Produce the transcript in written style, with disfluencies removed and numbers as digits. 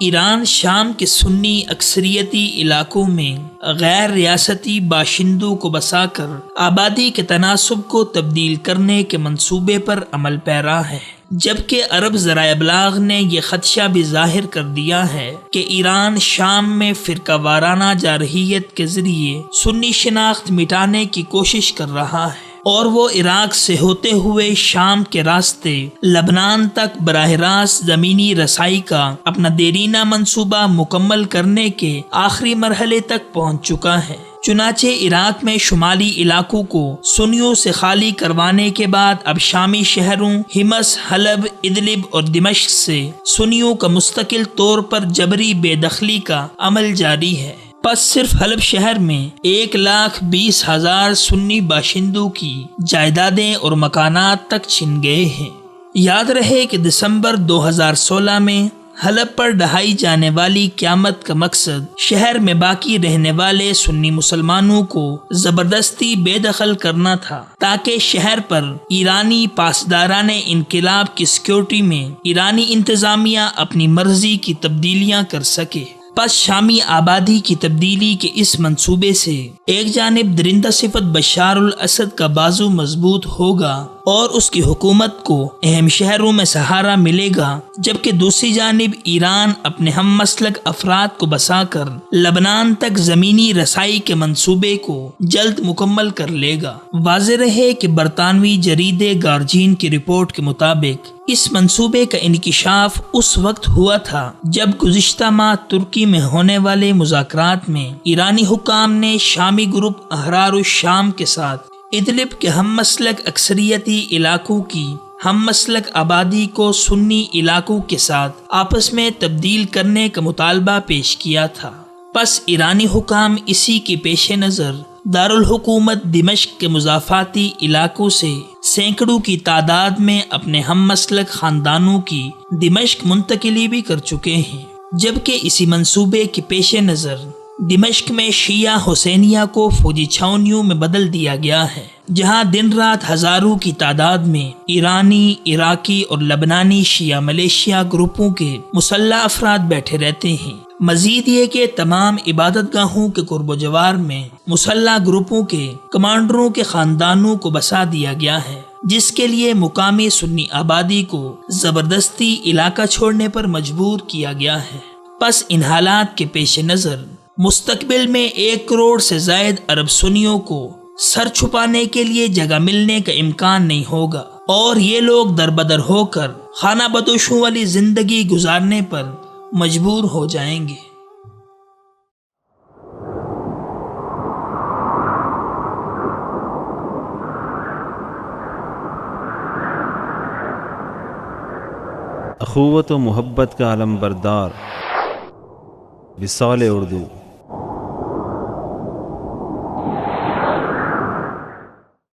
ایران شام کے سنی اکثریتی علاقوں میں غیر ریاستی باشندوں کو بسا کر آبادی کے تناسب کو تبدیل کرنے کے منصوبے پر عمل پیرا ہے، جبکہ عرب ذرائع ابلاغ نے یہ خدشہ بھی ظاہر کر دیا ہے کہ ایران شام میں فرقہ وارانہ جارحیت کے ذریعے سنی شناخت مٹانے کی کوشش کر رہا ہے، اور وہ عراق سے ہوتے ہوئے شام کے راستے لبنان تک براہ راست زمینی رسائی کا اپنا دیرینہ منصوبہ مکمل کرنے کے آخری مرحلے تک پہنچ چکا ہے۔ چنانچہ عراق میں شمالی علاقوں کو سنیوں سے خالی کروانے کے بعد اب شامی شہروں حمص، حلب، ادلب اور دمشق سے سنیوں کا مستقل طور پر جبری بے دخلی کا عمل جاری ہے۔ پس صرف حلب شہر میں 1,20,000 سنی باشندوں کی جائیدادیں اور مکانات تک چھن گئے ہیں۔ یاد رہے کہ دسمبر 2016 میں حلب پر ڈھائی جانے والی قیامت کا مقصد شہر میں باقی رہنے والے سنی مسلمانوں کو زبردستی بے دخل کرنا تھا، تاکہ شہر پر ایرانی پاسداران انقلاب کی سیکیورٹی میں ایرانی انتظامیہ اپنی مرضی کی تبدیلیاں کر سکے۔ پس شامی آبادی کی تبدیلی کے اس منصوبے سے ایک جانب درندہ صفت بشار الاسد کا بازو مضبوط ہوگا اور اس کی حکومت کو اہم شہروں میں سہارا ملے گا، جبکہ دوسری جانب ایران اپنے ہم مسلک افراد کو بسا کر لبنان تک زمینی رسائی کے منصوبے کو جلد مکمل کر لے گا۔ واضح رہے کہ برطانوی جریدے گارجین کی رپورٹ کے مطابق اس منصوبے کا انکشاف اس وقت ہوا تھا جب گزشتہ ماہ ترکی میں ہونے والے مذاکرات میں ایرانی حکام نے شامی گروپ احرار الشام کے ساتھ ادلب کے ہم مسلک اکثریتی علاقوں کی ہم مسلک آبادی کو سنی علاقوں کے ساتھ آپس میں تبدیل کرنے کا مطالبہ پیش کیا تھا۔ پس ایرانی حکام اسی کے پیش نظر دارالحکومت دمشق کے مضافاتی علاقوں سے سینکڑوں کی تعداد میں اپنے ہم مسلک خاندانوں کی دمشق منتقلی بھی کر چکے ہیں، جبکہ اسی منصوبے کے پیش نظر دمشق میں شیعہ حسینیہ کو فوجی چھاؤنیوں میں بدل دیا گیا ہے، جہاں دن رات ہزاروں کی تعداد میں ایرانی، عراقی اور لبنانی شیعہ ملیشیا گروپوں کے مسلح افراد بیٹھے رہتے ہیں۔ مزید یہ کہ تمام عبادت گاہوں کے قرب و جوار میں مسلح گروپوں کے کمانڈروں کے خاندانوں کو بسا دیا گیا ہے، جس کے لیے مقامی سنی آبادی کو زبردستی علاقہ چھوڑنے پر مجبور کیا گیا ہے۔ پس ان حالات کے پیش نظر مستقبل میں 1 کروڑ سے زائد عرب سنیوں کو سر چھپانے کے لیے جگہ ملنے کا امکان نہیں ہوگا، اور یہ لوگ دربدر ہو کر خانہ بدوشوں والی زندگی گزارنے پر مجبور ہو جائیں گے۔ اخوت و محبت کا علم بردار وصال اردو